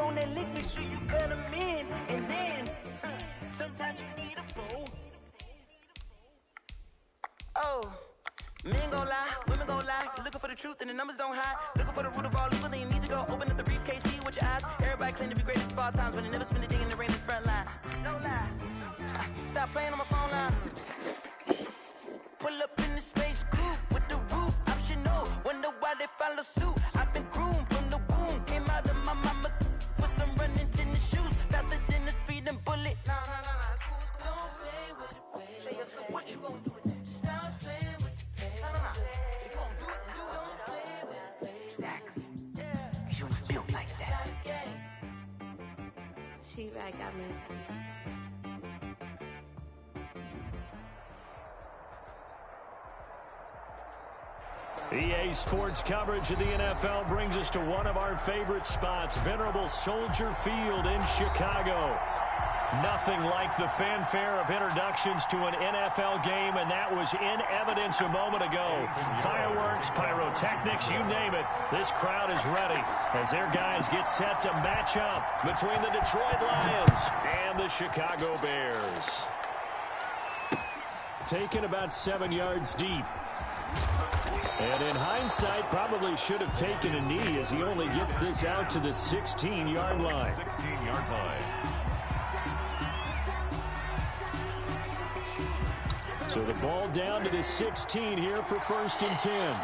on that lick, make sure you cut them in. And then, sometimes you need a fool. Oh, men gon' lie, women gon' lie. You're looking for the truth and the numbers don't hide. Looking for the root of all evil, then you need to go open up the briefcase, see with your eyes. Everybody claim to be greatest of all times, but they never spend a day in the rain in the front line. No lie. Stop playing on my phone line. Pull up in the space coupe with the roof optional. Wonder why they follow suit. I've been groomed from the womb. Came out of my mama with some running tennis shoes. Faster than the speeding bullet. Nah, it's cool, it's cool. Don't play with it, baby. Say so what you gon' do with it? Stop playing with it, baby. Nah. If you gon' do it, then do it. Don't play with it, baby. Exactly. Yeah. You ain't built like that. She-Rag got me. EA Sports coverage of the NFL brings us to one of our favorite spots, venerable Soldier Field in Chicago. Nothing like the fanfare of introductions to an NFL game, and that was in evidence a moment ago. Fireworks, pyrotechnics, you name it. This crowd is ready as their guys get set to match up between the Detroit Lions and the Chicago Bears. Taken about 7 yards deep. And in hindsight, probably should have taken a knee as he only gets this out to the 16-yard line. 16-yard line. So the ball down to the 16 here for 1st and 10.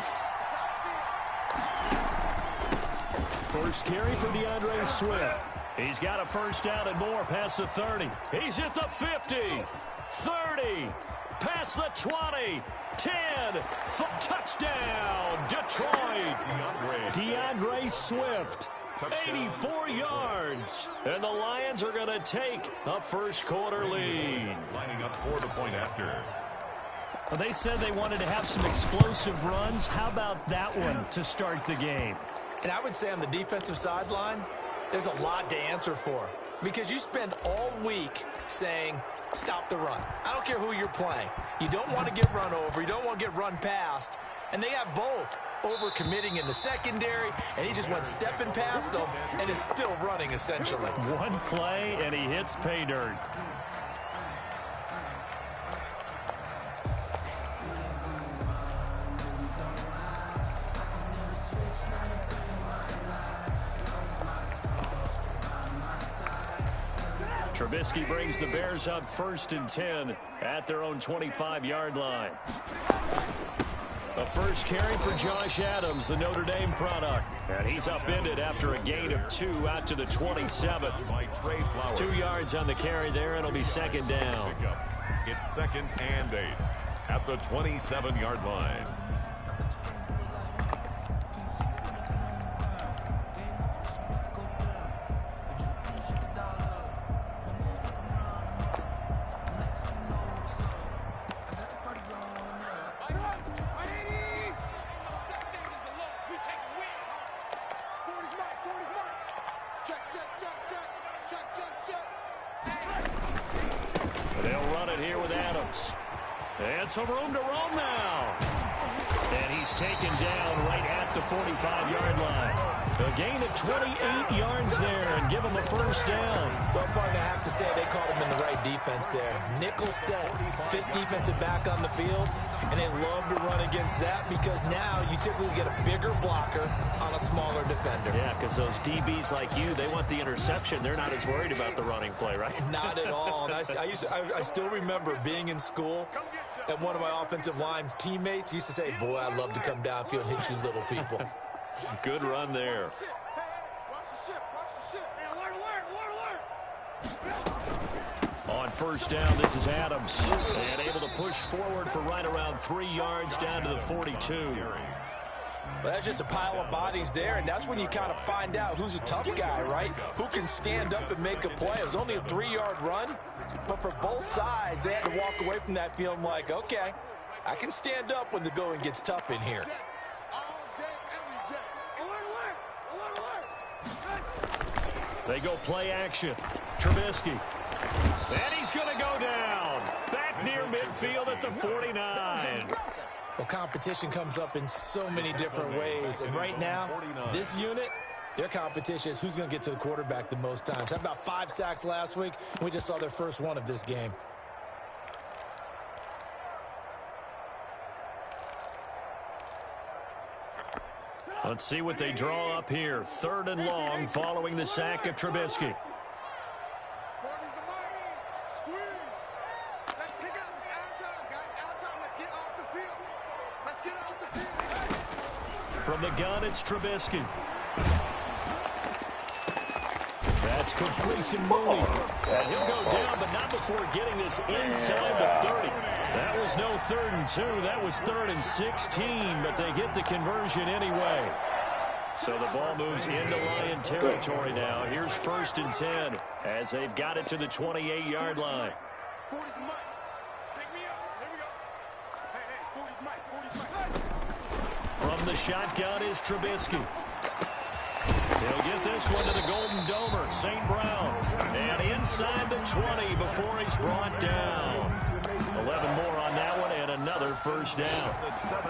First carry for DeAndre Swift. He's got a first down and more past the 30. He's at the 50, 30, past the 20. 10, touchdown, Detroit. DeAndre Swift, 84 yards. And the Lions are going to take a first quarter lead. Lining up for the point after. Well, they said they wanted to have some explosive runs. How about that one to start the game? And I would say on the defensive sideline, there's a lot to answer for. Because you spend all week saying, stop the run. I don't care who you're playing. You don't want to get run over. You don't want to get run past. And they have both. Over-committing in the secondary, and he just went stepping past them and is still running, essentially. One play, and he hits pay dirt. Trubisky brings the Bears up 1st and 10 at their own 25-yard line. A first carry for Josh Adams, the Notre Dame product. And he's upended after a gain of 2 out to the 27. 2 yards on the carry there. It'll be 2nd down. It's 2nd and 8 at the 27-yard line. Some room to roam now. And he's taken down right at the 45-yard line. A gain of 28 yards there and give him a first down. Well, partner, I have to say they called him in the right defense there. Nickel set, fit defensive back on the field, and they love to run against that because now you typically get a bigger blocker on a smaller defender. Yeah, because those DBs like you, they want the interception. They're not as worried about the running play, right? Not at all. And I still remember being in school, and one of my offensive line teammates used to say, boy, I'd love to come downfield and hit you little people. Good run there. On first down, this is Adams. And able to push forward for right around 3 yards down to the 42. Well, that's just a pile of bodies there, and that's when you kind of find out who's a tough guy, right? Who can stand up and make a play. It was only a 3-yard run, but for both sides, they had to walk away from that feeling like, okay, I can stand up when the going gets tough in here. They go play action. Trubisky. And he's going to go down. Back near midfield at the 49. Well, competition comes up in so many different ways. And right now, this unit, Their competition is who's going to get to the quarterback the most times. Had about 5 sacks last week, and we just saw their first one of this game. Let's see what they draw up here. 3rd and long following the sack of Trubisky. From the gun, it's Trubisky. That's complete to Mooney. And he'll go down, but not before getting this inside the 30. That was no 3rd and 2. That was 3rd and 16, but they get the conversion anyway. So the ball moves into Lion territory now. Here's 1st and 10 as they've got it to the 28-yard line. From the shotgun is Trubisky. He'll get this one to the Golden Domer, St. Brown. And inside the 20 before he's brought down. 11 more on that one and another 1st down.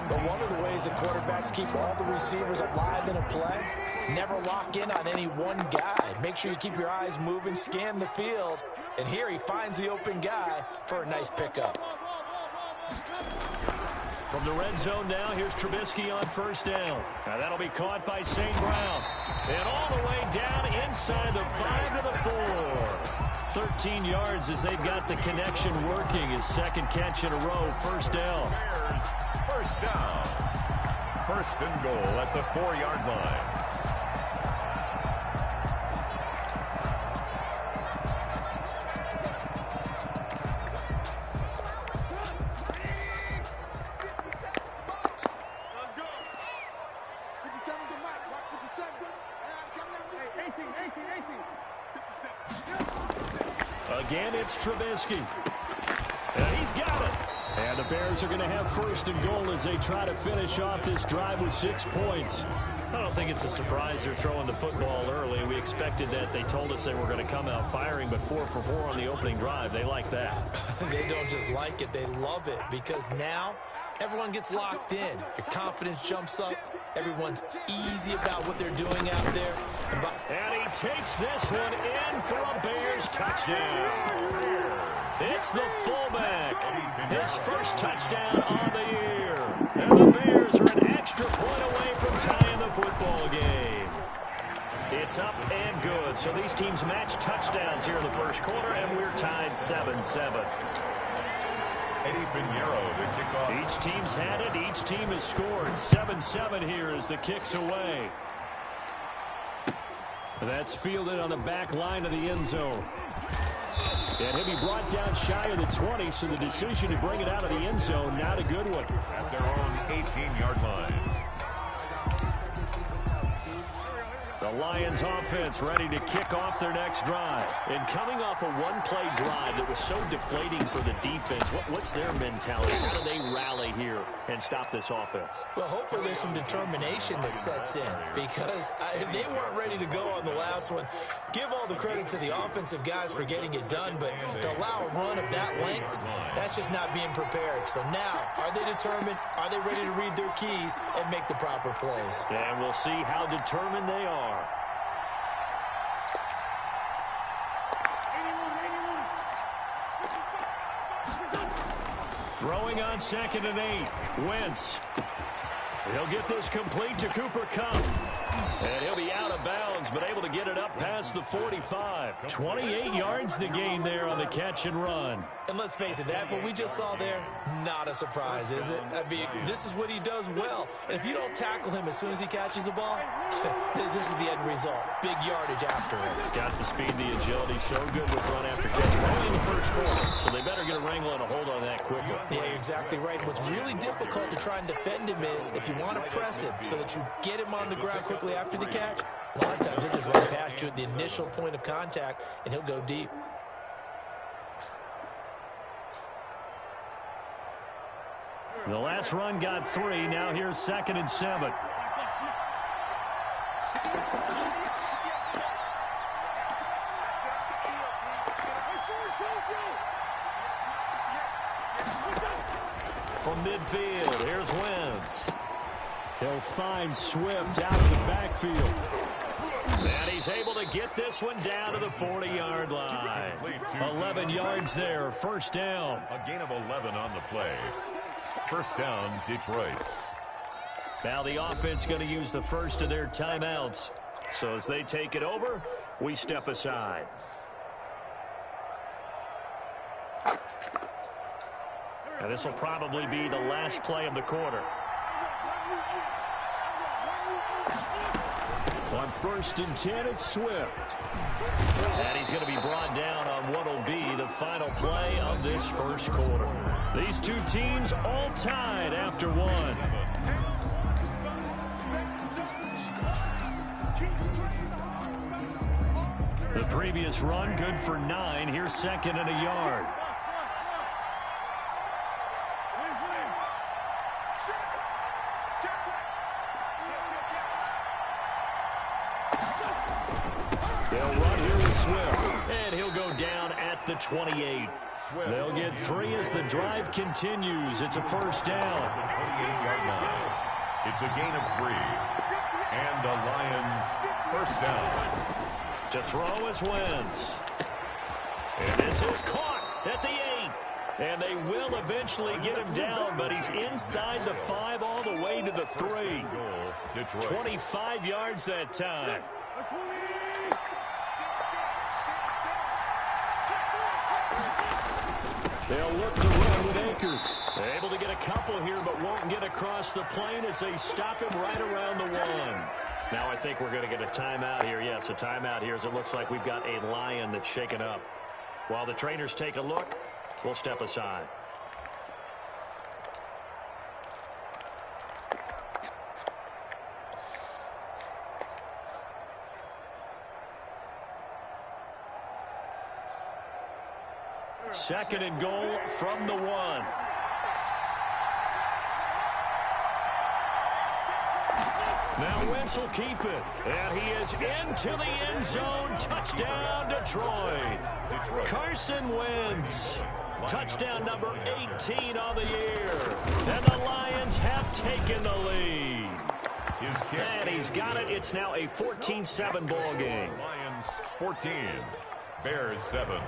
But one of the ways that quarterbacks keep all the receivers alive in a play, never lock in on any one guy. Make sure you keep your eyes moving, scan the field. And here he finds the open guy for a nice pickup. From the red zone now, here's Trubisky on 1st down. Now that'll be caught by St. Brown. And all the way down inside the 5 to the 4. 13 yards as they've got the connection working. His 2nd catch in a row, 1st down. First down. 1st and goal at the 4-yard line. Again, it's Trubisky. And he's got it. And the Bears are going to have 1st and goal as they try to finish off this drive with 6 points. I don't think it's a surprise they're throwing the football early. We expected that. They told us they were going to come out firing, but 4 for 4 on the opening drive. They like that. They don't just like it, they love it, because now everyone gets locked in. Your confidence jumps up. Everyone's easy about what they're doing out there. And he takes this one in for a Bears touchdown. It's the fullback. His 1st touchdown on the year. And the Bears are an extra point away from tying the football game. It's up and good. So these teams match touchdowns here in the 1st quarter, and we're tied 7-7. Eddie Pinheiro, the kickoff. Each team's had it. Each team has scored. 7-7 here as the kick's away. That's fielded on the back line of the end zone. And he'll be brought down shy of the 20, so the decision to bring it out of the end zone, not a good one. At their own 18-yard line. The Lions offense ready to kick off their next drive. And coming off a one-play drive that was so deflating for the defense, what's their mentality? How do they rally here and stop this offense? Well, hopefully there's some determination that sets in, because they weren't ready to go on the last one. Give all the credit to the offensive guys for getting it done, but to allow a run of that length, that's just not being prepared. So now, are they determined? Are they ready to read their keys and make the proper plays? And we'll see how determined they are. Throwing on 2nd and 8. Wentz. He'll get this complete to Cooper Kupp. And he'll be out of bounds, but able to get it up past the 45. 28 yards the gain there on the catch and run. And let's face it, that what we just saw there, not a surprise, is it? I mean, this is what he does well. And if you don't tackle him as soon as he catches the ball, this is the end result. Big yardage after it. It's got the speed, the agility, so good with run after catch. Only in the 1st quarter, so they better get a wrangle and a hold on that quickly. Yeah, you're exactly right. And what's really difficult to try and defend him is if you want to press him so that you get him on the ground quickly after the catch, a lot of times he'll just run past you at the initial point of contact, and he'll go deep. The last run got 3. Now here's 2nd and 7. From midfield, here's Wentz. He'll find Swift out of the backfield. And he's able to get this one down to the 40-yard line. 11 yards there, first down. A gain of 11 on the play. First down, Detroit. Now the offense going to use the first of their timeouts. So as they take it over, we step aside. And this will probably be the last play of the quarter. On 1st and 10, it's Swift. And he's going to be brought down on what will be the final play of this first quarter. These two teams all tied after one. The previous run good for 9. Here's 2nd and a yard. They'll run here with Swift. And he'll go down at the 28. They'll get 3 as the drive continues. It's a first down. The 28-yard line. It's a gain of 3. And the Lions first down. To throw is Wentz. And this is caught at the 8. And they will eventually get him down, but he's inside the 5 all the way to the 3. 25 yards that time. They'll look to run with Akers. They're able to get a couple here, but won't get across the plane as they stop him right around the 1. Now I think we're going to get a timeout here. Yes, a timeout here as it looks like we've got a Lion that's shaken up. While the trainers take a look, we'll step aside. Second and goal from the 1. Now Wentz will keep it. And he is into the end zone. Touchdown, Detroit. Carson Wentz. Touchdown number 18 on the year. And the Lions have taken the lead. And he's got it. It's now a 14-7 ball game. Lions 14. Bears 7.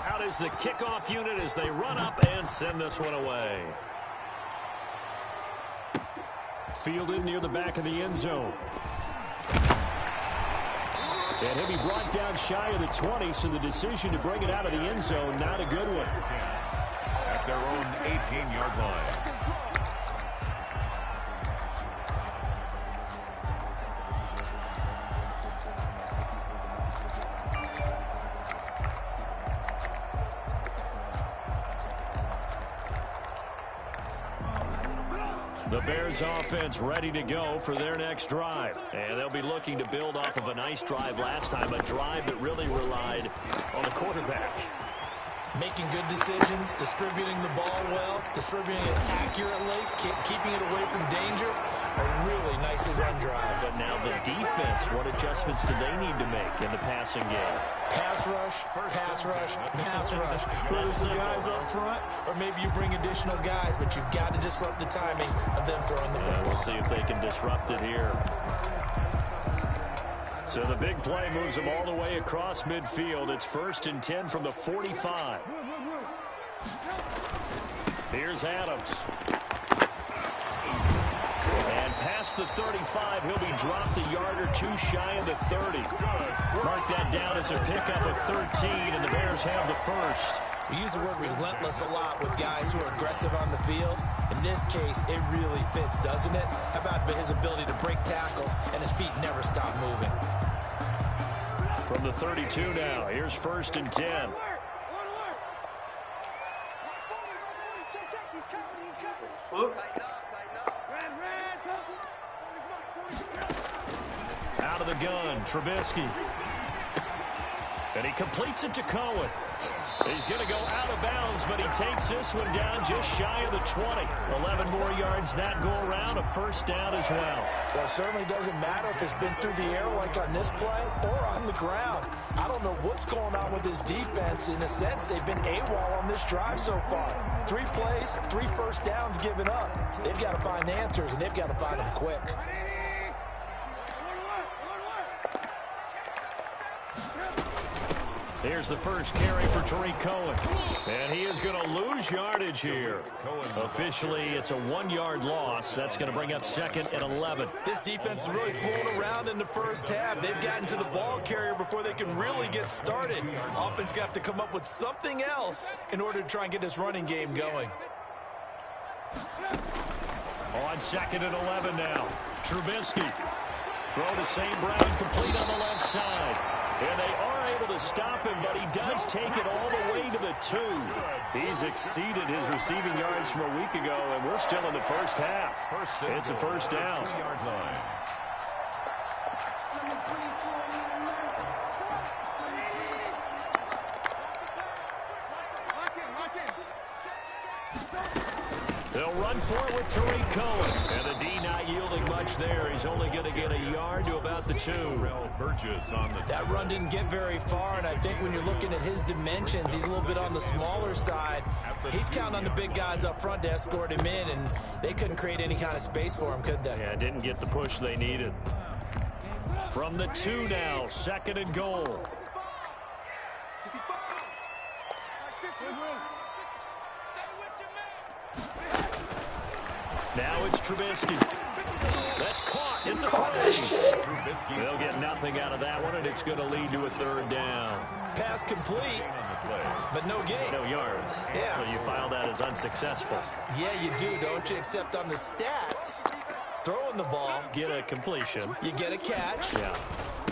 Out is the kickoff unit as they run up and send this one away. Fielded near the back of the end zone. And he'll be brought down shy of the 20, so the decision to bring it out of the end zone, not a good one. At their own 18-yard line. The Bears offense ready to go for their next drive. And they'll be looking to build off of a nice drive last time, a drive that really relied on the quarterback. Making good decisions, distributing the ball well, distributing it accurately, keeping it away from danger. A really nicely run drive. But now the defense, what adjustments do they need to make in the passing game? Pass rush, pass rush, pass rush. Whether it's the guys up front or maybe you bring additional guys, but you've got to disrupt the timing of them throwing the football. We'll see if they can disrupt it here. So the big play moves them all the way across midfield. It's 1st and 10 from the 45. Here's Adams. And past the 35, he'll be dropped a yard or 2 shy of the 30. Mark that down as a pickup of 13, and the Bears have the first. We use the word relentless a lot with guys who are aggressive on the field. In this case, it really fits, doesn't it? How about his ability to break tackles and his feet never stop moving? From the 32 now, here's 1st and 10. Out of the gun, Trubisky. And he completes it to Cohen. He's going to go out of bounds, but he takes this one down just shy of the 20. 11 more yards that go around, a first down as well. Well, it certainly doesn't matter if it's been through the air like on this play or on the ground. I don't know what's going on with this defense. In a sense, they've been AWOL on this drive so far. 3 plays, 3 first downs given up. They've got to find answers, and they've got to find them quick. Here's the first carry for Tariq Cohen. And he is going to lose yardage here. Officially, it's a 1-yard loss. That's going to bring up second and 11. This defense is really flown around in the first half. They've gotten to the ball carrier before they can really get started. Offense got to come up with something else in order to try and get this running game going. On second and 11 now. Trubisky. Throw to St. Brown, complete on the left side. And they are able to stop him, but he does take it all the way to the 2. He's exceeded his receiving yards from a week ago, and we're still in the first half. It's a first down. They'll run for it with Tariq Cohen. And the D not yielding much there. He's only going to get a yard to about the 2. That run didn't get very far, and I think when you're looking at his dimensions, he's a little bit on the smaller side. He's counting on the big guys up front to escort him in, and they couldn't create any kind of space for him, could they? Yeah, didn't get the push they needed. From the 2 now, second and goal. Now it's Trubisky. That's caught at the 3. They'll get nothing out of that one, and it's going to lead to a third down. Pass complete, but no gain. No yards. Yeah. So you file that as unsuccessful. Yeah, you do, don't you? Except on the stats, throwing the ball. Get a completion. You get a catch. Yeah.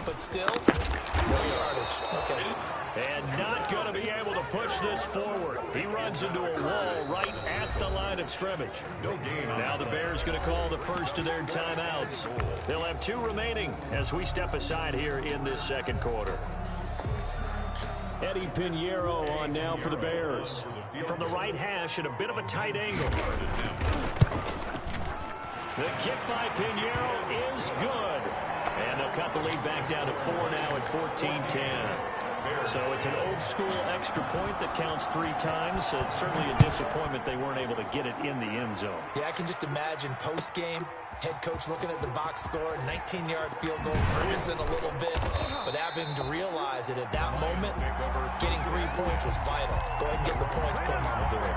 But still, no yardage. Okay. And not going to be able to push this forward. He runs into a wall right at the line of scrimmage. Now the Bears going to call the first of their timeouts. They'll have 2 remaining as we step aside here in this second quarter. Eddie Pinheiro on now for the Bears. From the right hash at a bit of a tight angle. The kick by Pinheiro is good. And they'll cut the lead back down to 4 now at 14-10. So it's an old-school extra point that counts 3 times. So it's certainly a disappointment they weren't able to get it in the end zone. Yeah, I can just imagine post-game, head coach looking at the box score, 19-yard field goal, grimacing a little bit, but having to realize that at that moment, getting 3 points was vital. Go ahead and get the points, put them on the board.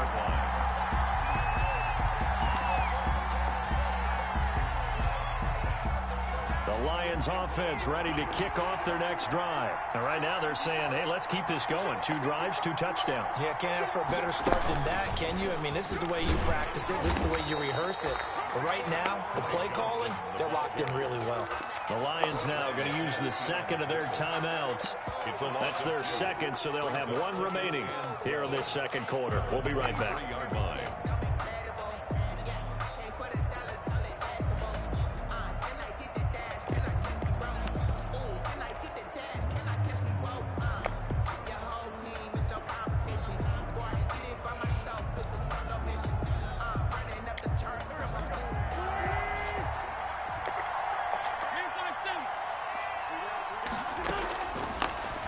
The Lions offense ready to kick off their next drive. And right now they're saying, hey, let's keep this going. 2 drives, 2 touchdowns. Yeah, can't ask for a better start than that, can you? I mean, this is the way you practice it. This is the way you rehearse it. But right now, the play calling, they're locked in really well. The Lions now going to use the second of their timeouts. That's their second, so they'll have 1 remaining here in this second quarter. We'll be right back.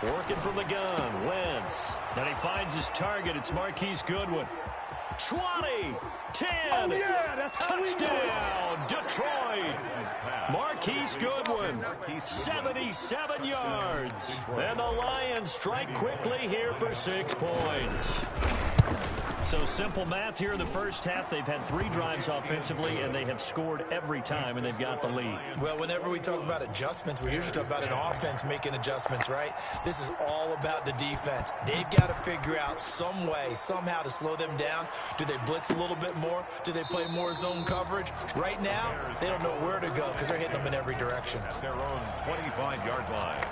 Working from the gun, Wentz. And he finds his target. It's Marquise Goodwin. 20, 10, touchdown, Detroit. Marquise Goodwin, 77 yards. And the Lions strike quickly here for 6 points. So simple math here in the first half. They've had 3 drives offensively, and they have scored every time, and they've got the lead. Well, whenever we talk about adjustments, we usually talk about an offense making adjustments, right? This is all about the defense. They've got to figure out some way, somehow to slow them down. Do they blitz a little bit more? Do they play more zone coverage? Right now, they don't know where to go because they're hitting them in every direction. At their own 25-yard line.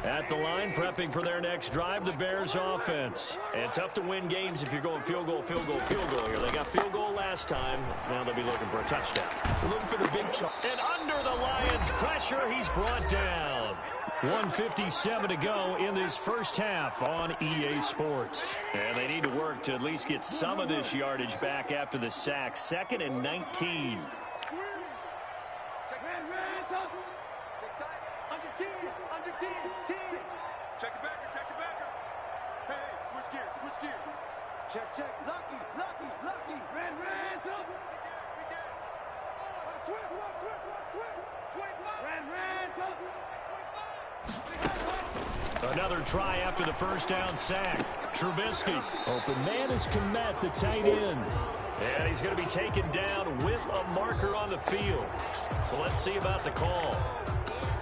At the line, prepping for their next drive, the Bears offense. And tough to win games if you're going field goal, field goal, field goal here. They got field goal last time. Now they'll be looking for a touchdown. Looking for the big chunk. And under the Lions' pressure, he's brought down. 1:57 to go in this first half on EA Sports. And they need to work to at least get some of this yardage back after the sack. 2nd and 19. Under 10, under 10, 10. Check the backer, check the backer. Hey, switch gears. Check. Lucky. Ran, up. We get. Switch. 25. Ran, up. Another try after the first down sack. Trubisky. Open man is Kmet, the tight end. And he's going to be taken down with a marker on the field. So let's see about the call.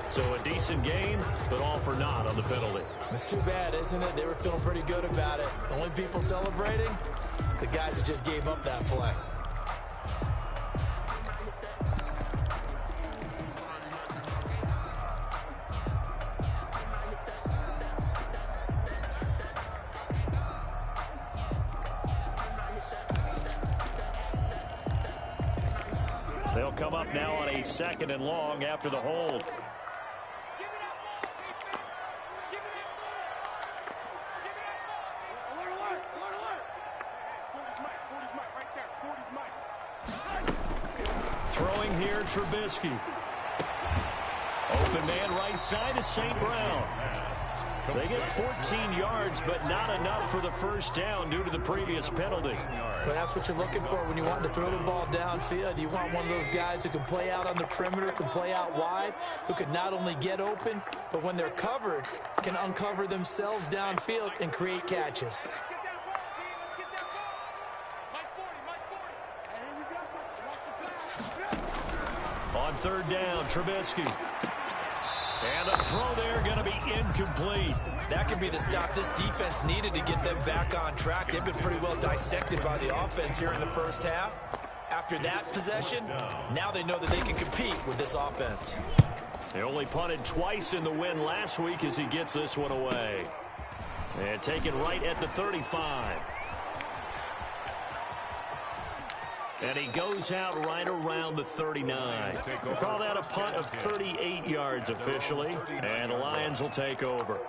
So a decent gain, but all for naught on the penalty. It's too bad, isn't it? They were feeling pretty good about it. The only people celebrating, the guys that just gave up that play. They'll come up now on a 2nd and long after the hold. Throwing here, Trubisky. Open man right side is St. Brown. They get 14 yards, but not enough for the first down due to the previous penalty. But that's what you're looking for when you want to throw the ball downfield. You want one of those guys who can play out on the perimeter, can play out wide, who can not only get open, but when they're covered, can uncover themselves downfield and create catches. On 3rd down, Trubisky. And the throw there going to be incomplete. That could be the stop this defense needed to get them back on track. They've been pretty well dissected by the offense here in the first half. After that possession, now they know that they can compete with this offense. They only punted twice in the win last week as he gets this one away. And taken right at the 35. And he goes out right around the 39. We'll call that a punt of 38 yards officially. And the Lions will take over.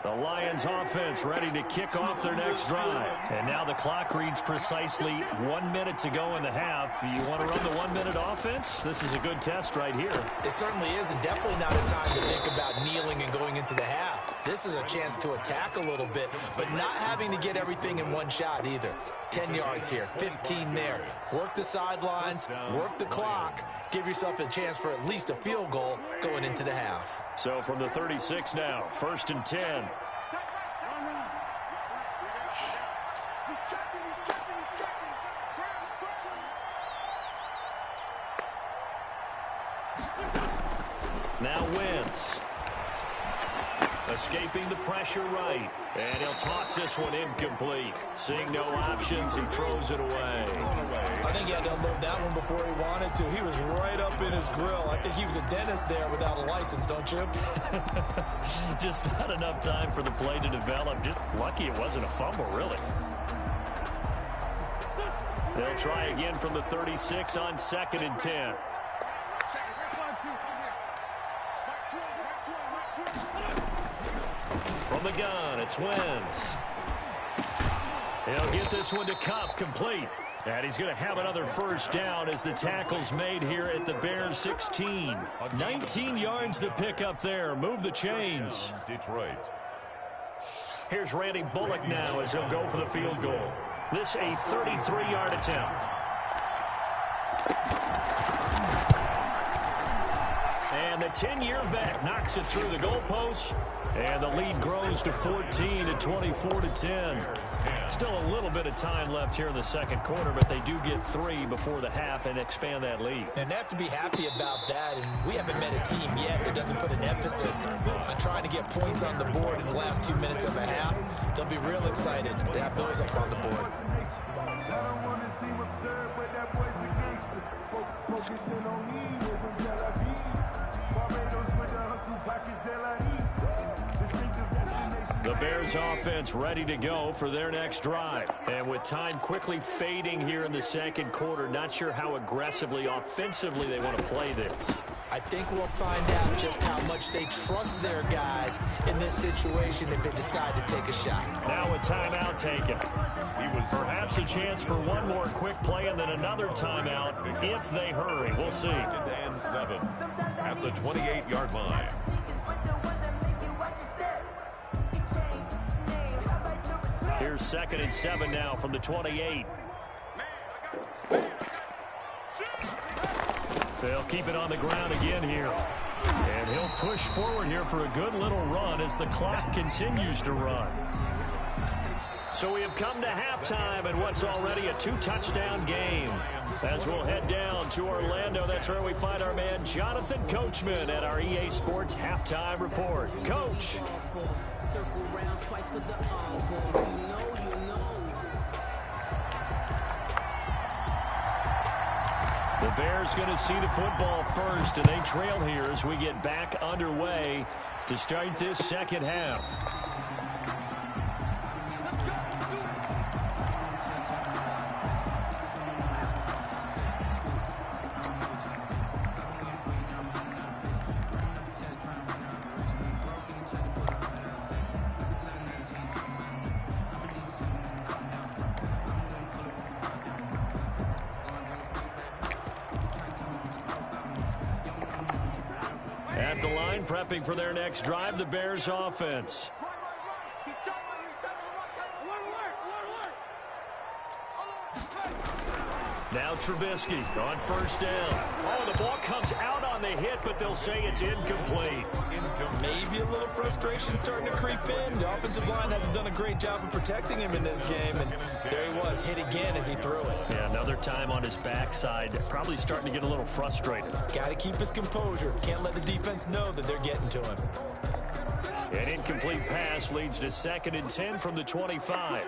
The Lions offense ready to kick off their next drive. And now the clock reads precisely 1 minute to go in the half. You want to run the 1 minute offense? This is a good test right here. It certainly is, and definitely not a time to think about kneeling and going into the half. This is a chance to attack a little bit, but not having to get everything in one shot either. 10 yards here, 15 there. Work the sidelines, work the clock. Give yourself a chance for at least a field goal going into the half. So from the 36 now, 1st and 10. Now Wentz. Escaping the pressure right. And he'll toss this one incomplete. Seeing no options, he throws it away. I think he had to unload that one before he wanted to. He was right up in his grill. I think he was a dentist there without a license, don't you? Just not enough time for the play to develop. Just lucky it wasn't a fumble, really. They'll try again from the 36 on 2nd and 10. From the gun, it's Wentz. He'll get this one to Kupp, complete. And he's going to have another first down as the tackle's made here at the Bears 16. 19 yards to pick up there. Move the chains. Detroit. Here's Randy Bullock now as he'll go for the field goal. This a 33-yard attempt. And the 10-year vet knocks it through the goalpost. And the lead grows to 14 at 24-10. Still a little bit of time left here in the second quarter, but they do get 3 before the half and expand that lead. And they have to be happy about that. And we haven't met a team yet that doesn't put an emphasis on trying to get points on the board in the last 2 minutes of a half. They'll be real excited to have those up on the board. Focusing on me, we're from Tel Aviv. Barbados with the hustle pockets, LREs. Distinctive destination. The Bears offense ready to go for their next drive. And with time quickly fading here in the second quarter, not sure how aggressively, offensively they want to play this. I think we'll find out just how much they trust their guys in this situation if they decide to take a shot. Now a timeout taken. He was perhaps a chance for one more quick play and then another timeout if they hurry. We'll see. And 7 at the 28-yard line. Here's 2nd and 7 now from the 28. They'll keep it on the ground again here. And he'll push forward here for a good little run as the clock continues to run. So we have come to halftime in what's already a 2-touchdown game. As we'll head down to Orlando, that's where we find our man Jonathan Coachman at our EA Sports Halftime Report. Coach. The Bears going to see the football first, and they trail here as we get back underway to start this second half. At the line, prepping for their next drive, the Bears offense. Now Trubisky on first down. Oh, the ball comes out on the hit, but they'll say it's incomplete. Maybe a little frustration starting to creep in. The offensive line hasn't done a great job of protecting him in this game, and there he was, hit again as he threw it. Yeah, another time on his backside, probably starting to get a little frustrated. Got to keep his composure. Can't let the defense know that they're getting to him. An incomplete pass leads to 2nd and 10 from the 25.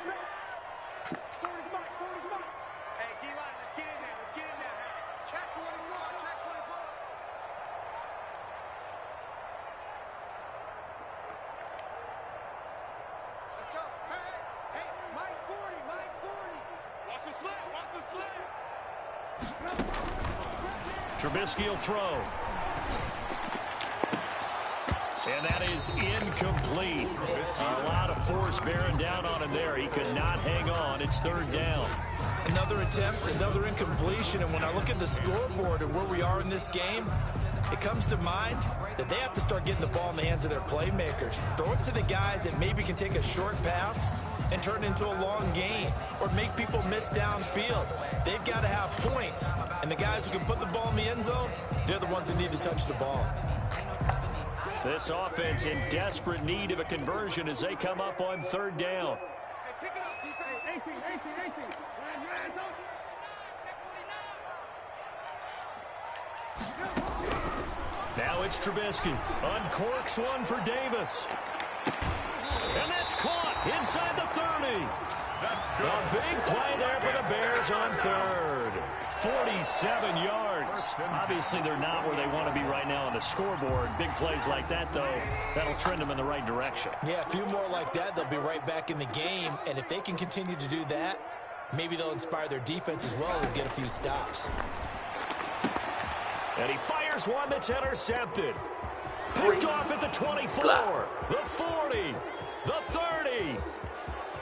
Trubisky will throw. And that is incomplete. A lot of force bearing down on him there. He could not hang on. It's 3rd down. Another attempt, another incompletion. And when I look at the scoreboard and where we are in this game, it comes to mind that they have to start getting the ball in the hands of their playmakers. Throw it to the guys that maybe can take a short pass and turn it into a long gain or make people miss downfield. They've got to have points. And the guys who can put the ball in the end zone, they're the ones that need to touch the ball. This offense in desperate need of a conversion as they come up on 3rd down. Now it's Trubisky. Uncorks one for Davis. And that's caught inside the 30. A big play there for the Bears on 3rd. 47 yards. Obviously, they're not where they want to be right now on the scoreboard. Big plays like that, though, that'll trend them in the right direction. Yeah, a few more like that, they'll be right back in the game. And if they can continue to do that, maybe they'll inspire their defense as well and get a few stops. And he fires one that's intercepted. Picked off at the 24, the 40, the 30,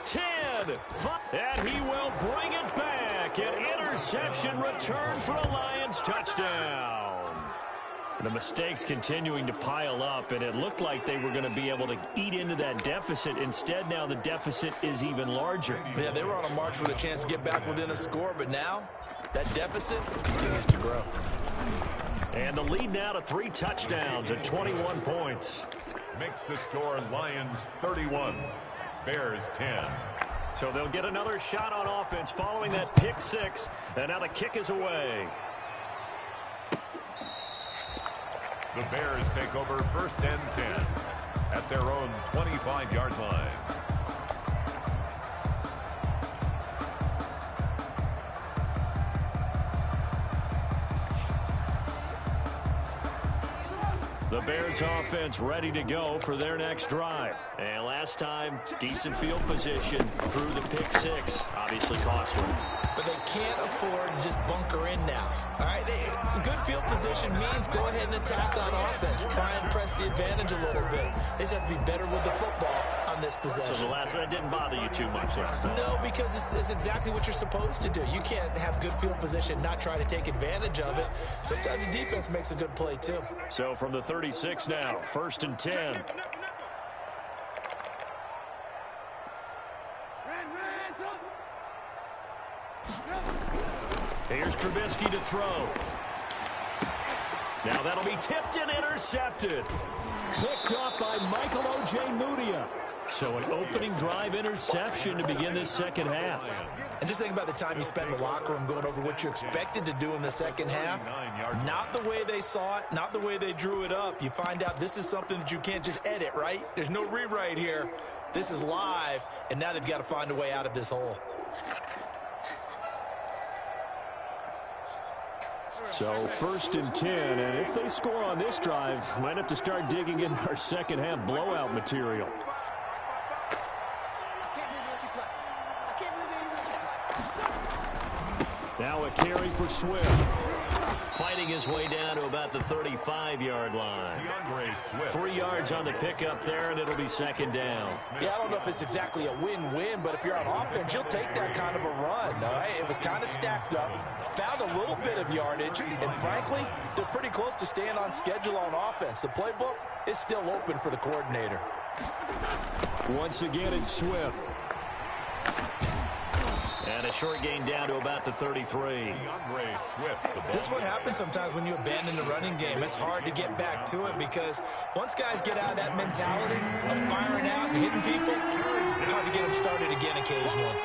10, 5, and he will bring it back. An interception return for a Lions touchdown. The mistakes continuing to pile up, and it looked like they were going to be able to eat into that deficit. Instead, now the deficit is even larger. Yeah, they were on a march with a chance to get back within a score, but now that deficit continues to grow. And the lead now to 3 touchdowns at 21 points. Makes the score Lions 31, Bears 10. So they'll get another shot on offense following that pick 6. And now the kick is away. The Bears take over 1st and 10 at their own 25-yard line. The Bears offense ready to go for their next drive. And last time, decent field position through the pick six. Obviously costly. But they can't afford to just bunker in now. All right, good field position means go ahead and attack on offense. Try and press the advantage a little bit. They just have to be better with the football on this possession. So the last one didn't bother you too much last time? No, because it's exactly what you're supposed to do. You can't have good field position, not try to take advantage of it. Sometimes the defense makes a good play too. So from the 36 now, 1st and 10. Here's Trubisky to throw. Now that'll be tipped and intercepted. Picked off by Michael O.J. Mudia. So an opening drive interception to begin this second half. And just think about the time you spent in the locker room going over what you expected to do in the second half. Not the way they saw it, not the way they drew it up. You find out this is something that you can't just edit, right? There's no rewrite here. This is live, and now they've got to find a way out of this hole. So 1st and 10, and if they score on this drive, might have to start digging in our second half blowout material. Now a carry for Swift. Fighting his way down to about the 35-yard line. 3 yards on the pickup there, and it'll be second down. Yeah, I don't know if it's exactly a win-win, but if you're on offense, you'll take that kind of a run. All right? It was kind of stacked up, found a little bit of yardage, and frankly, they're pretty close to staying on schedule on offense. The playbook is still open for the coordinator. Once again, it's Swift. And a short gain down to about the 33. This is what happens sometimes when you abandon the running game. It's hard to get back to it because once guys get out of that mentality of firing out and hitting people, hard to get them started again occasionally.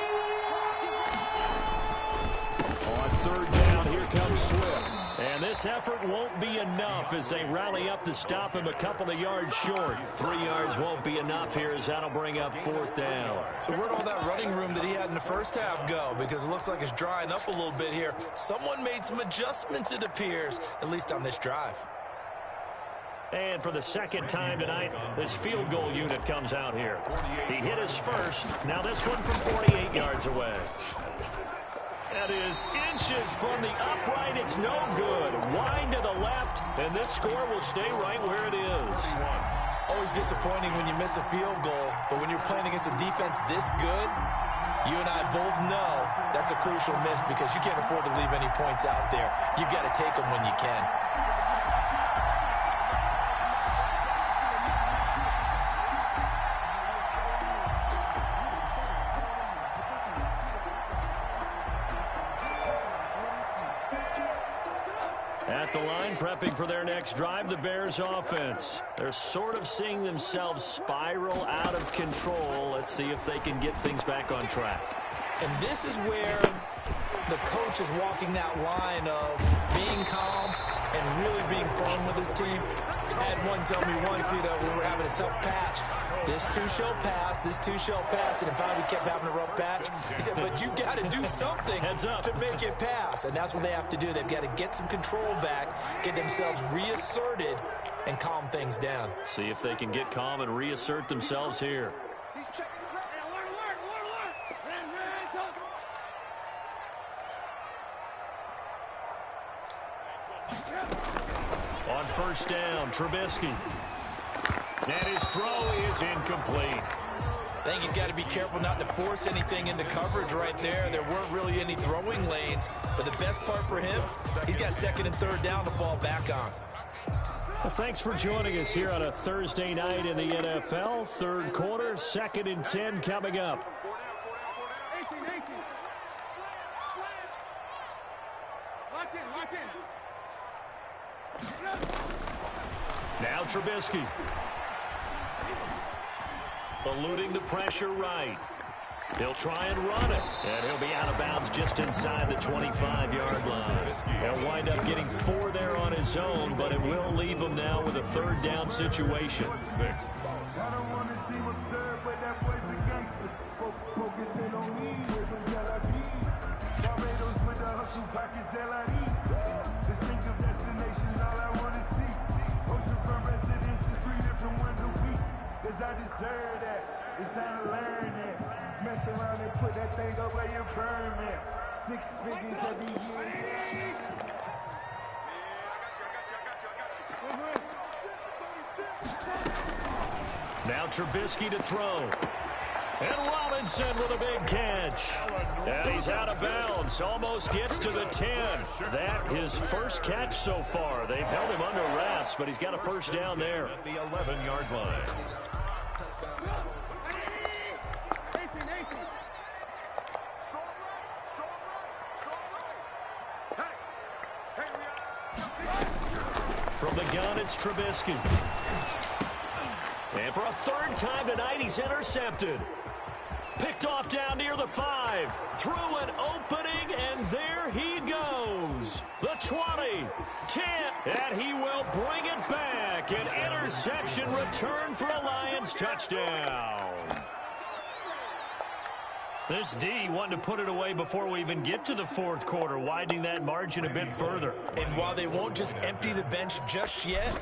On 3rd down, here comes Swift. And this effort won't be enough as they rally up to stop him a couple of yards short. 3 yards won't be enough here as that'll bring up 4th down. So where'd all that running room that he had in the first half go? Because it looks like it's drying up a little bit here. Someone made some adjustments, it appears, at least on this drive. And for the second time tonight, this field goal unit comes out here. He hit his first. Now this one from 48 yards away. That is inches from the upright. It's no good. Wide to the left, and this score will stay right where it is. Always disappointing when you miss a field goal, but when you're playing against a defense this good, you and I both know that's a crucial miss because you can't afford to leave any points out there. You've got to take them when you can. At the line, prepping for their next drive, the Bears offense. They're sort of seeing themselves spiral out of control. Let's see if they can get things back on track. And this is where the coach is walking that line of being calm and really being firm with his team. I had one tell me once, when we were having a tough patch, this too shall pass, this too shall pass, and finally we kept having a rough patch. He said, but you got to do something to make it pass, and that's what they have to do. They've got to get some control back, get themselves reasserted, and calm things down. See if they can get calm and reassert themselves here. On 1st down, Trubisky. And his throw is incomplete. I think he's got to be careful not to force anything into coverage right there. There weren't really any throwing lanes, but the best part for him, he's got 2nd and 3rd down to fall back on. Well, thanks for joining us here on a Thursday night in the NFL. 3rd quarter, 2nd and 10 coming up. Now Trubisky. Eluding the pressure right. He'll try and run it. And he'll be out of bounds just inside the 25-yard line. He'll wind up getting 4 there on his own, but it will leave him now with a 3rd down situation. I don't want to seem absurd, but that boy's a gangster. Focusing on me, there's some Jalapis. Barbados with the hustle pockets, LIDs. Distinctive destinations, all I want to see. Oceanfront residences. deserve that. It's time to learn that. Mess around and put that thing up where you burn it. 6 figures every year. Now Trubisky to throw. And Robinson with a big catch. And he's out of bounds. Almost gets to the 10. That his first catch so far. They've held him under wraps, but he's got a first down there. At the 11-yard line. From the gun, it's Trubisky. And for a third time tonight, he's intercepted. Picked off down near the 5. Through an opening, and there he goes. The 20, 10, and he will bring it back. An interception return for a Lions touchdown. This D wanted to put it away before we even get to the fourth quarter, widening that margin a bit further. And while they won't just empty the bench just yet,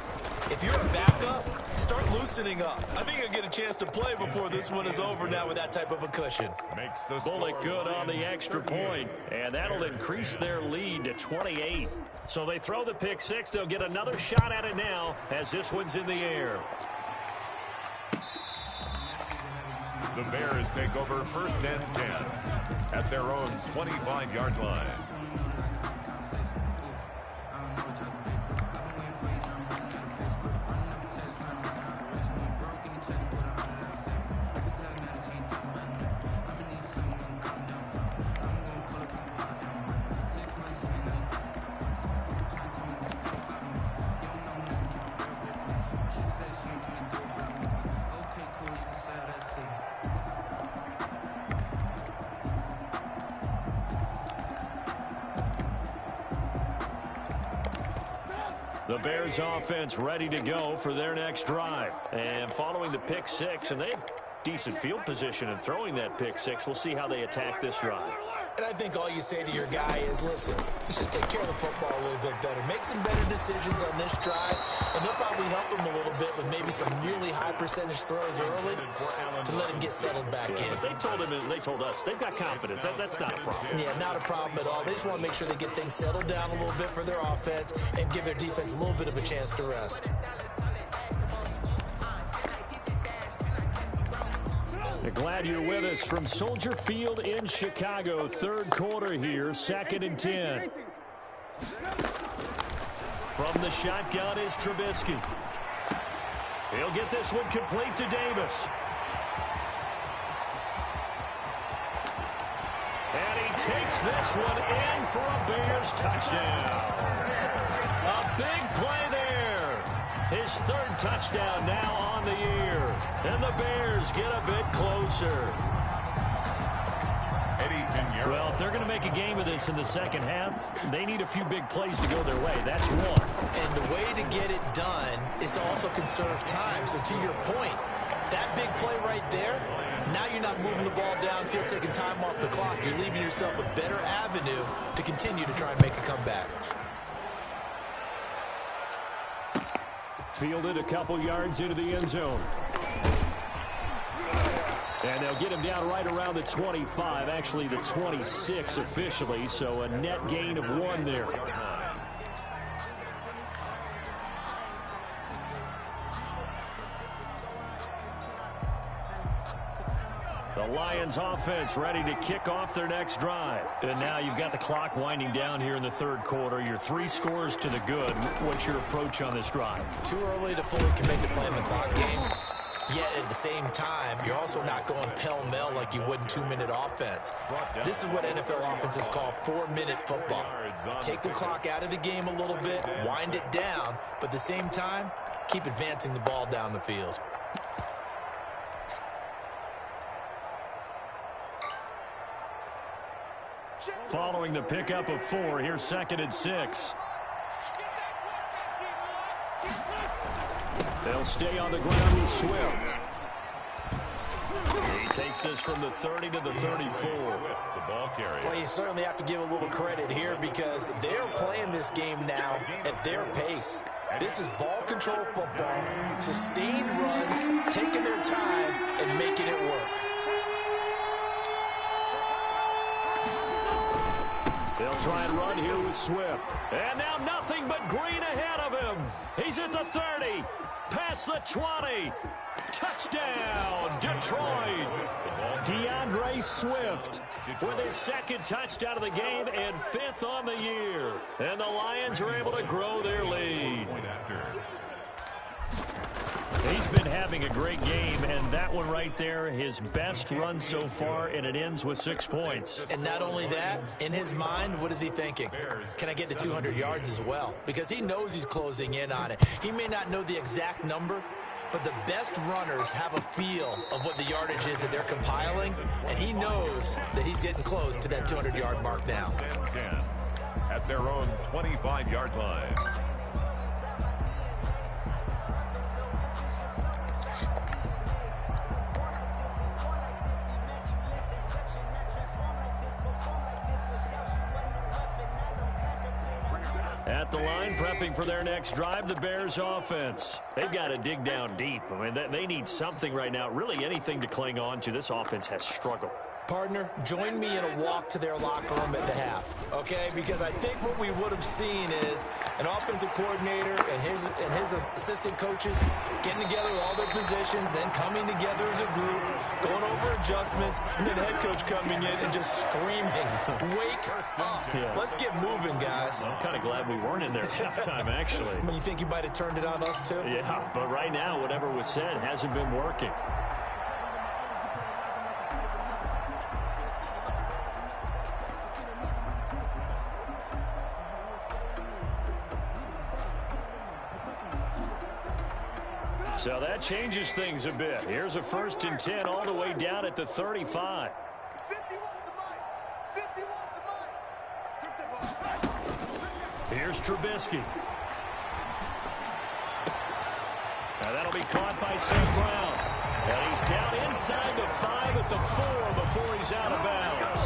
if you're a backup, start loosening up. I think you'll get a chance to play before this one is over now with that type of a cushion. Makes the Bullock good on the extra point, and that'll increase their lead to 28. So they throw the pick six. They'll get another shot at it now as this one's in the air. The Bears take over first and 10 at their own 25-yard line. The Bears offense ready to go for their next drive. And following the pick six, and they have decent field position in throwing that pick six. We'll see how they attack this drive. And I think all you say to your guy is, listen, let's just take care of the football a little bit better. Make some better decisions on this drive, and they'll probably help him a little bit with maybe some really high percentage throws early to let him get settled back in. But they told him, and they told us, they've got confidence. That's not a problem. Yeah, not a problem at all. They just want to make sure they get things settled down a little bit for their offense and give their defense a little bit of a chance to rest. Glad you're with us from Soldier Field in Chicago. Third quarter here, 2nd and 10. From the shotgun is Trubisky. He'll get this one complete to Davis. And he takes this one in for a Bears touchdown. A big play there. His third touchdown now on the year. And the Bears get a bit closer. Well, if they're going to make a game of this in the second half, they need a few big plays to go their way. That's one. And the way to get it done is to also conserve time. So to your point, that big play right there, now you're not moving the ball downfield, taking time off the clock. You're leaving yourself a better avenue to continue to try and make a comeback. Fielded a couple yards into the end zone. And they'll get him down right around the 25, actually the 26 officially, so a net gain of 1 there. The Lions offense ready to kick off their next drive. And now you've got the clock winding down here in the third quarter. You're 3 scores to the good. What's your approach on this drive? Too early to fully commit to playing the clock game. Yet at the same time, you're also not going pell-mell like you would in 2-minute offense. This is what NFL offenses call 4-minute football. Take the clock out of the game a little bit, wind it down, but at the same time, keep advancing the ball down the field. Following the pickup of 4, here's 2nd and 6. They'll stay on the ground with Swift. He takes this from the 30 to the 34. The ball carrier. Well, you certainly have to give a little credit here because they're playing this game now at their pace. This is ball control football, sustained runs, taking their time, and making it work. They'll try and run here with Swift. And now nothing but green ahead of him. He's at the 30, past the 20. Touchdown, Detroit. DeAndre Swift with his second touchdown of the game and 5th on the year. And the Lions are able to grow their lead. He's been having a great game, and that one right there, his best run so far, and it ends with 6 points. And not only that, in his mind, what is he thinking? Can I get to 200 yards as well? Because he knows he's closing in on it. He may not know the exact number, but the best runners have a feel of what the yardage is that they're compiling, and he knows that he's getting close to that 200-yard mark now. 10 at their own 25-yard line. At the line, prepping for their next drive, the Bears offense. They've got to dig down deep. I mean, they need something right now, really anything to cling on to. This offense has struggled. Partner, join me in a walk to their locker room at the half, okay? Because I think what we would have seen is an offensive coordinator and his assistant coaches getting together with all their positions, then coming together as a group, going over adjustments, and then the head coach coming in and just screaming, wake up. Yeah. Let's get moving, guys. I'm kind of glad we weren't in there at halftime, actually. I mean, you think you might have turned it on us, too? Yeah, but right now, whatever was said hasn't been working. So that changes things a bit. Here's a 1st and 10 all the way down at the 35. 51 Here's Trubisky. Now that'll be caught by St. Brown. And he's down inside the 5 at the 4 before he's out of bounds.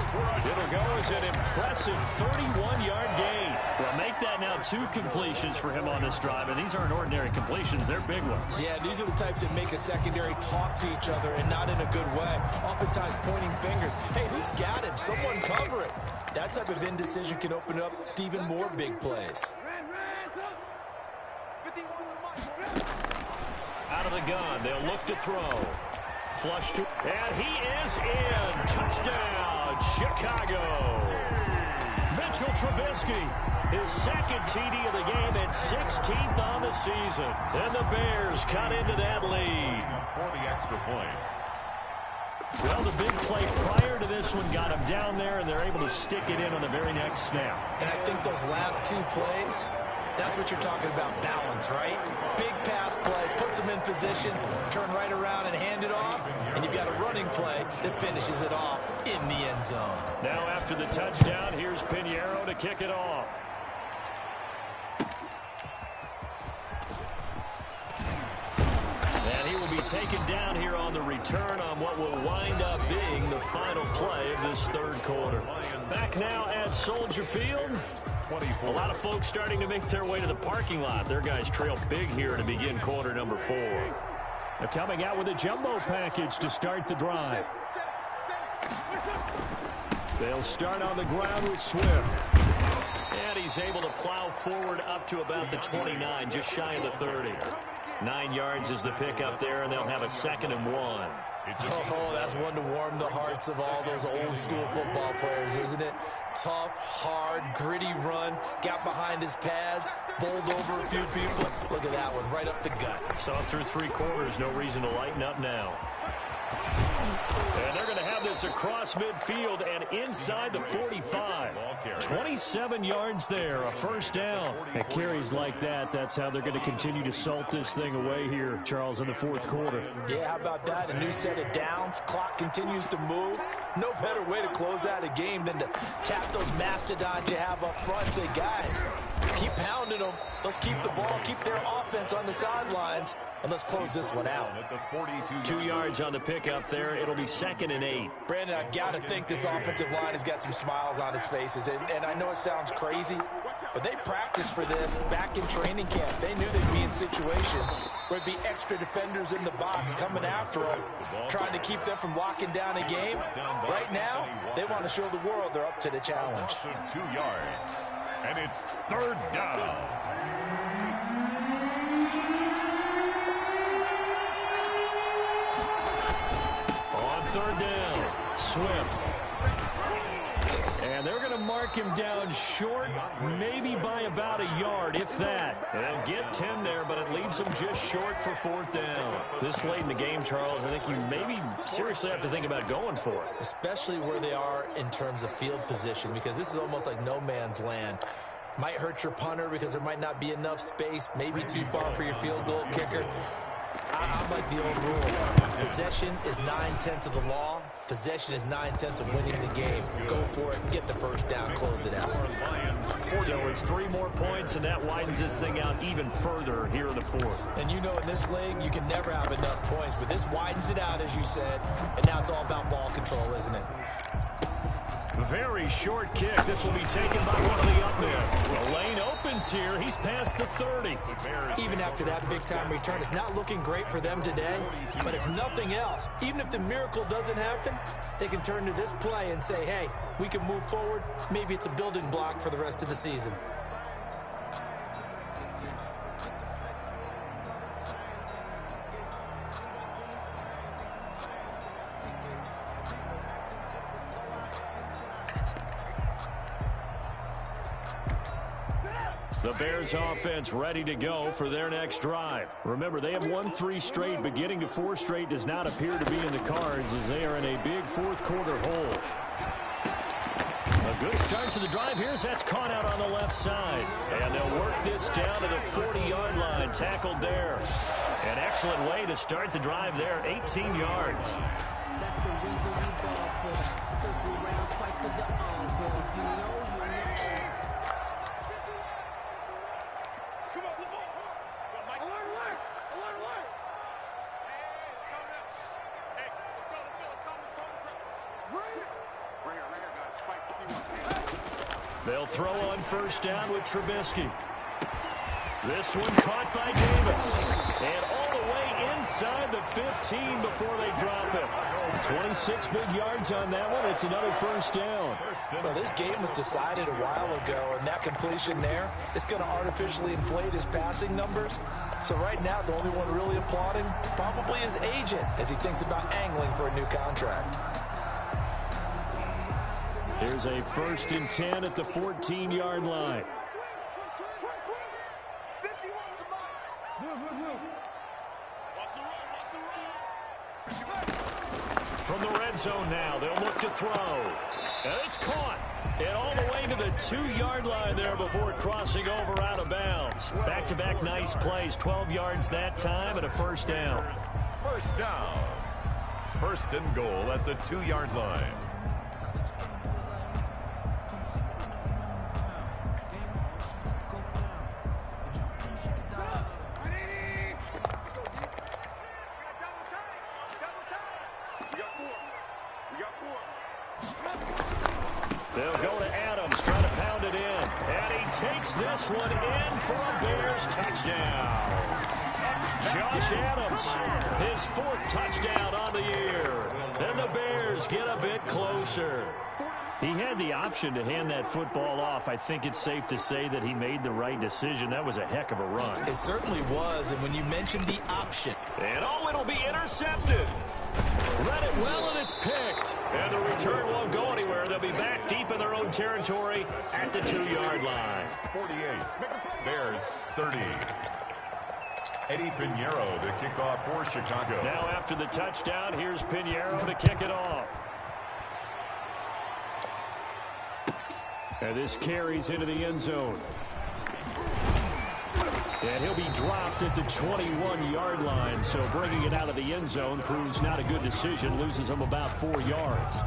It'll go as an impressive 31-yard gain. Well, make that now 2 completions for him on this drive, and these aren't ordinary completions. They're big ones. Yeah, these are the types that make a secondary talk to each other and not in a good way. Oftentimes pointing fingers. Hey, who's got him? Someone cover it. That type of indecision can open up to even more big plays. Out of the gun, they'll look to throw. Flush to, and he is in. Touchdown, Chicago. Mitchell Trubisky, his 2nd TD of the game and 16th on the season. And the Bears cut into that lead. For the extra point. Well, the big play prior to this one got him down there, and they're able to stick it in on the very next snap. And I think those last 2 plays, that's what you're talking about, balance, right? Big pass play, puts them in position, turn right around and hand it off, and you've got a running play that finishes it off in the end zone. Now after the touchdown, here's Pinheiro to kick it off. And he will be taken down here on the return on what will wind up being the final play of this 3rd quarter. Back now at Soldier Field. A lot of folks starting to make their way to the parking lot. Their guys trail big here to begin quarter number 4. They're coming out with a jumbo package to start the drive. They'll start on the ground with Swift. And he's able to plow forward up to about the 29, just shy of the 30. 9 yards is the pickup there, and they'll have a 2nd and 1. Oh, that's one to warm the hearts of all those old school football players, isn't it? Tough, hard, gritty run, got behind his pads, bowled over a few people. Look at that one, right up the gut. Saw through 3 quarters, no reason to lighten up now. And they're going to have this across midfield and inside the 45. 27 yards there, a 1st down. At carries like that, that's how they're going to continue to salt this thing away here, Charles, in the 4th quarter. Yeah, how about that? A new set of downs. Clock continues to move. No better way to close out a game than to tap those mastodons you have up front and say, guys, keep pounding them. Let's keep the ball, keep their offense on the sidelines, and let's close this one out. 2 yards on the pickup there. It'll be 2nd and 8. Brandon, I've got to think this offensive line has got some smiles on its faces. And I know it sounds crazy, But they practiced for this back in training camp. They knew they'd be in situations where there'd be extra defenders in the box coming after them, trying to keep them from locking down a game. Right now, they want to show the world they're up to the challenge. 2 yards, and it's 3rd down. On 3rd down, Swift. And they're going to mark him down short, maybe by about a yard, if that. They'll get 10 there, but it leaves them just short for 4th down. This late in the game, Charles, I think you maybe seriously have to think about going for it. Especially where they are in terms of field position, because this is almost like no man's land. Might hurt your punter because there might not be enough space, maybe too far for your field goal kicker. I'm like the old rule. Possession is 9/10 of the law. Possession is 9/10 of winning the game. Go for it. Get the 1st down. Close it out. So it's 3 more points, and that widens this thing out even further here in the 4th. And you know in this league, you can never have enough points, but this widens it out, as you said, and now it's all about ball control, isn't it? Very short kick. This will be taken by one of the up men. The lane opens here. He's past the 30. Even after that big-time return, it's not looking great for them today. But if nothing else, even if the miracle doesn't happen, they can turn to this play and say, hey, we can move forward. Maybe it's a building block for the rest of the season. The Bears offense ready to go for their next drive. Remember, they have won 3 straight, but getting to 4 straight does not appear to be in the cards as they are in a big 4th quarter hole. A good start to the drive here as that's caught out on the left side. And they'll work this down to the 40-yard line, tackled there. An excellent way to start the drive there, 18 yards. That's the reason we ball for the circle round twice for the encore. If you know, you know. They'll throw on 1st down with Trubisky. This one caught by Davis. And all the way inside the 15 before they drop it. 26 big yards on that one. It's another 1st down. Well, this game was decided a while ago, and that completion there is going to artificially inflate his passing numbers. So right now, the only one really applauding probably his agent as he thinks about angling for a new contract. Here's a 1st and 10 at the 14-yard line. From the red zone now, they'll look to throw. And it's caught. And all the way to the 2-yard line there before crossing over out of bounds. Back-to-back nice plays, 12 yards that time and a 1st down. 1st down. 1st and goal at the 2-yard line. They'll go to Adams, trying to pound it in. And he takes this one in for a Bears touchdown. Josh Adams, his 4th touchdown on the year. And the Bears get a bit closer. He had the option to hand that football off. I think it's safe to say that he made the right decision. That was a heck of a run. It certainly was, and when you mentioned the option. And oh, it'll be intercepted. Read it well, and it's picked. And the return won't go anywhere. They'll be back deep in their own territory at the 2-yard line. 48, Bears 30. Eddie Pinheiro, the kickoff for Chicago. Now after the touchdown, here's Pinheiro to kick it off. And this carries into the end zone. And he'll be dropped at the 21-yard line, so bringing it out of the end zone proves not a good decision, loses him about 4 yards.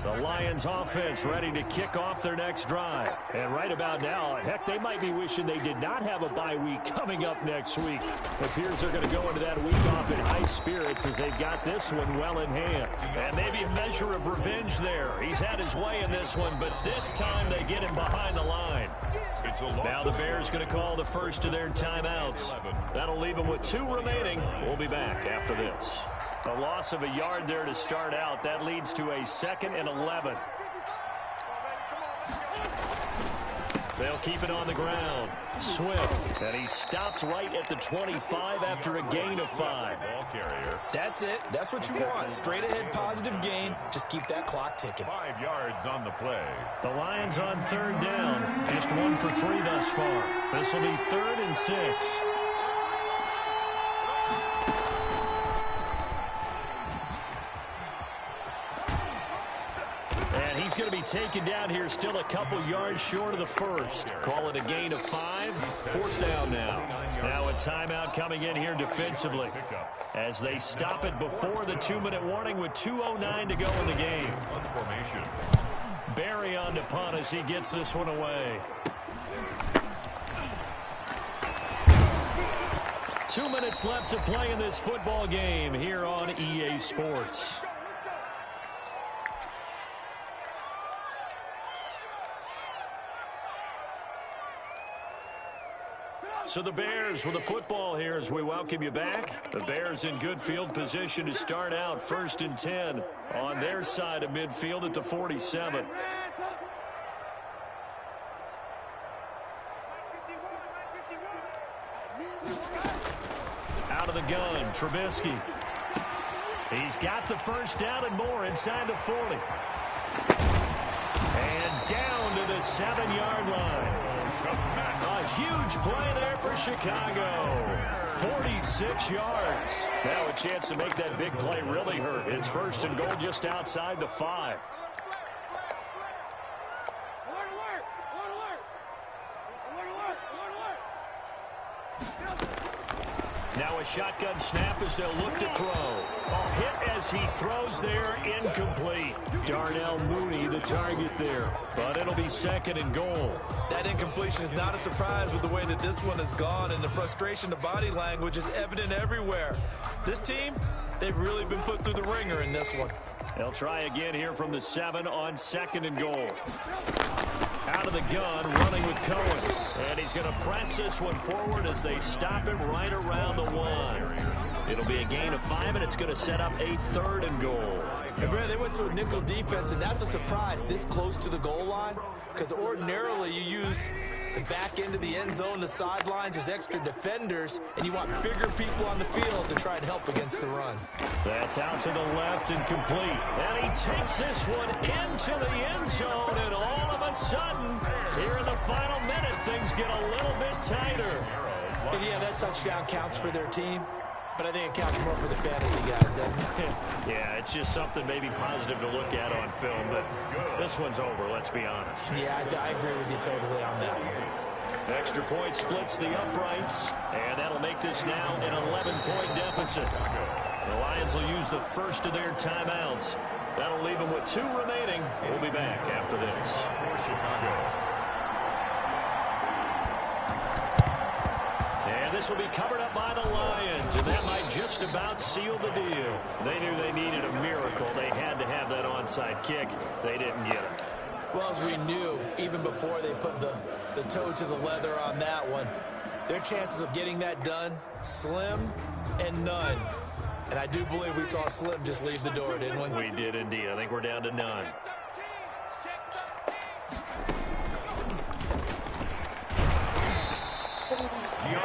The The Lions offense ready to kick off their next drive. And right about now, heck, they might be wishing they did not have a bye week coming up next week. It appears they're going to go into that week off in high spirits as they've got this one well in hand. And maybe a measure of revenge there. He's had his way in this one, but this time they get him behind the line. Now the Bears going to call the first of their timeouts. That'll leave them with 2 remaining. We'll be back after this. A loss of a yard there to start out. That leads to a 2nd and 11. They'll keep it on the ground. Swift, and he stopped right at the 25 after a gain of 5. Ball carrier. That's it. That's what you want. Straight ahead positive gain. Just keep that clock ticking. 5 yards on the play. The Lions on 3rd down. Just 1 for 3 thus far. This will be 3rd and 6. He's going to be taken down here, still a couple yards short of the first. Call it a gain of 5. 4th down now. Now a timeout coming in here defensively as they stop it before the 2-minute warning with 2:09 to go in the game. Barry on to punt as he gets this one away. 2 minutes left to play in this football game here on EA Sports. So the Bears with the football here as we welcome you back. The Bears in good field position to start out 1st and 10 on their side of midfield at the 47. Out of the gun, Trubisky. He's got the first down and more inside the 40. And down to the 7-yard line. A huge play there for Chicago. 46 yards. Now a chance to make that big play really hurt. It's 1st and goal just outside the 5. Now a shotgun snap as they'll look to throw. A hit as he throws there, incomplete. Darnell Mooney, the target there. But it'll be 2nd and goal. That incompletion is not a surprise with the way that this one has gone, and the frustration, the body language is evident everywhere. This team, they've really been put through the ringer in this one. They'll try again here from the 7 on 2nd and goal. Out of the gun, running with Cohen. And he's going to press this one forward as they stop him right around the 1. It'll be a gain of 5, and it's going to set up a 3rd and goal. And Brad, they went to a nickel defense, and that's a surprise this close to the goal line, because ordinarily you use the back end of the end zone, the sidelines as extra defenders, and you want bigger people on the field to try and help against the run. That's out to the left and complete. And he takes this one into the end zone, and all of a sudden, here in the final minute, things get a little bit tighter. And yeah, that touchdown counts for their team, but I think it counts more for the fantasy guys, doesn't it? Yeah, it's just something maybe positive to look at on film, but this one's over, let's be honest. Yeah, I agree with you totally on that one. Extra point splits the uprights, and that'll make this now an 11-point deficit. The Lions will use the first of their timeouts. That'll leave them with 2 remaining. We'll be back after this. And this will be covered up by the Lions, and that might just about seal the deal. They knew they needed a miracle. They had to have that onside kick. They didn't get it. Well, as we knew, even before they put the toe to the leather on that one, their chances of getting that done, slim and none. And I do believe we saw Slim just leave the door, didn't we? We did indeed. I think we're down to none.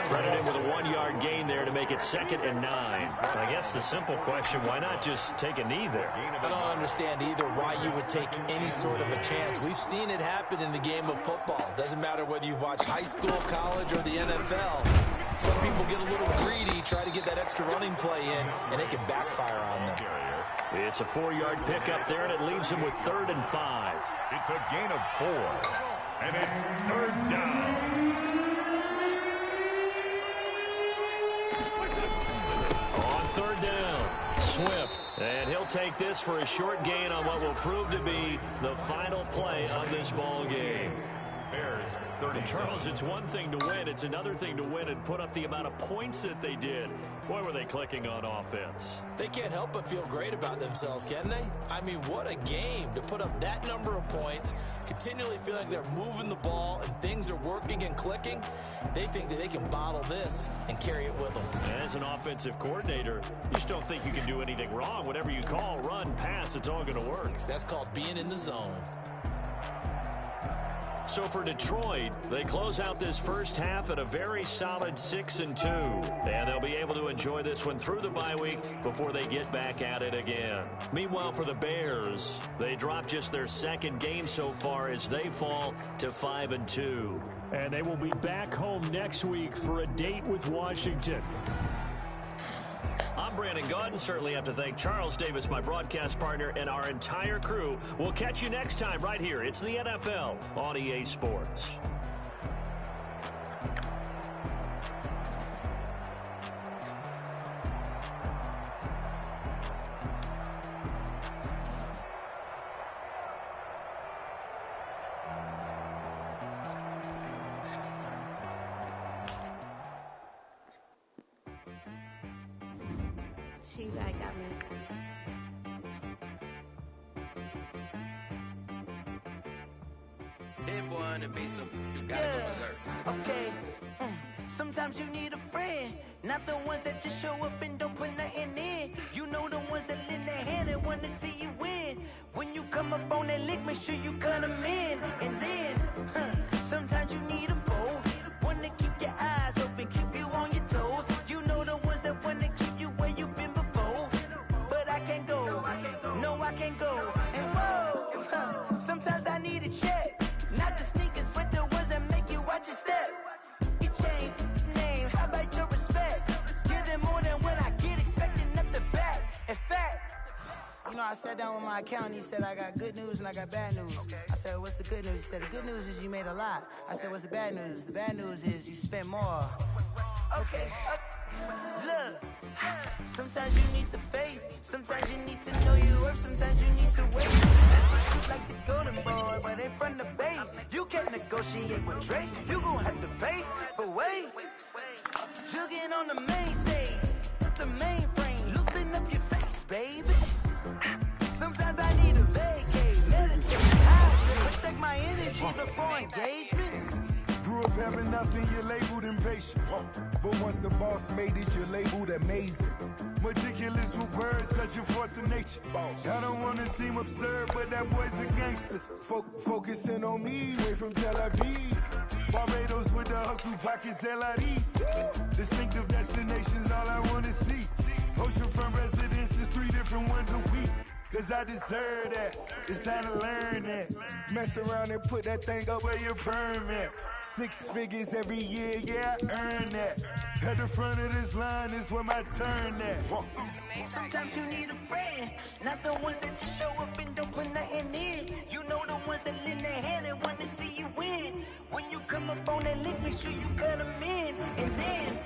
Threaded in with a 1-yard gain there to make it 2nd and 9. I guess the simple question, why not just take a knee there? I don't understand either why you would take any sort of a chance. We've seen it happen in the game of football. Doesn't matter whether you've watched high school, college, or the NFL. Some people get a little greedy, try to get that extra running play in, and it can backfire on them. It's a 4-yard pickup there, and it leaves him with 3rd and 5. It's a gain of 4, and it's 3rd down. On 3rd down, Swift. And he'll take this for a short gain on what will prove to be the final play of this ball game. Bears 30. Charles, it's one thing to win. It's another thing to win and put up the amount of points that they did. Boy, were they clicking on offense. They can't help but feel great about themselves, can they? I mean, what a game to put up that number of points, continually feel like they're moving the ball and things are working and clicking. They think that they can bottle this and carry it with them. As an offensive coordinator, you just don't think you can do anything wrong. Whatever you call, run, pass, it's all going to work. That's called being in the zone. So for Detroit, they close out this first half at a very solid 6-2. And they'll be able to enjoy this one through the bye week before they get back at it again. Meanwhile, for the Bears, they drop just their second game so far as they fall to 5-2. And they will be back home next week for a date with Washington. I'm Brandon Gaudin. Certainly have to thank Charles Davis, my broadcast partner, and our entire crew. We'll catch you next time right here. It's the NFL on EA Sports. She back at me. That boy on the beat, so you gotta go berserk. Okay. Sometimes you need a friend, not the ones that just show up and don't put nothing in. You know the ones that lend their hand and want to see you win. When you come up on that lick, make sure you cut them in. And then, sometimes you need a foe, one to keep your eyes open, keep you on your toes. You know the ones that want to keep you where you've been before. But I can't go, no I can't go. And whoa, sometimes I need a check. Not the sneakers, but the ones that make you watch your step. You change name, how about your respect? Give them more than what I get, expecting nothing back. In fact, you know, I sat down with my accountant, he said I got good news and I got bad news. I said, what's the good news? He said, the good news is you made a lot. I said, what's the bad news? The bad news is you spent more. Okay, look, sometimes you need the faith, sometimes you need to know your worth, sometimes you need to wait. Like the golden boy, but they from the bay. You can't negotiate with Drake, you gon' have to pay. But wait, jugging on the main stage, the mainframe, loosen up your face, baby. Sometimes I need a vacate, meditate, hydrate, protect my energy before engagement. Grew up having nothing, you're labeled impatient. But once the boss made it, you're labeled amazing. Meticulous with words, such a force of nature. I don't wanna seem absurd, but that boy's a gangster. Focusing on me, way from Tel Aviv. Barbados with the hustle pockets, LIDs. Distinctive destinations, all I wanna see. Oceanfront residences, 3 different ones a week. Cause I deserve that, it's time to learn that. Mess around and put that thing up where your permit. 6 figures every year, yeah, I earn that. At the front of this line is where my turn at. Sometimes you need a friend, not the ones that just show up and don't put nothing in. You know the ones that lend their hand and want to see you win. When you come up on that lick, make sure you cut them in. And then,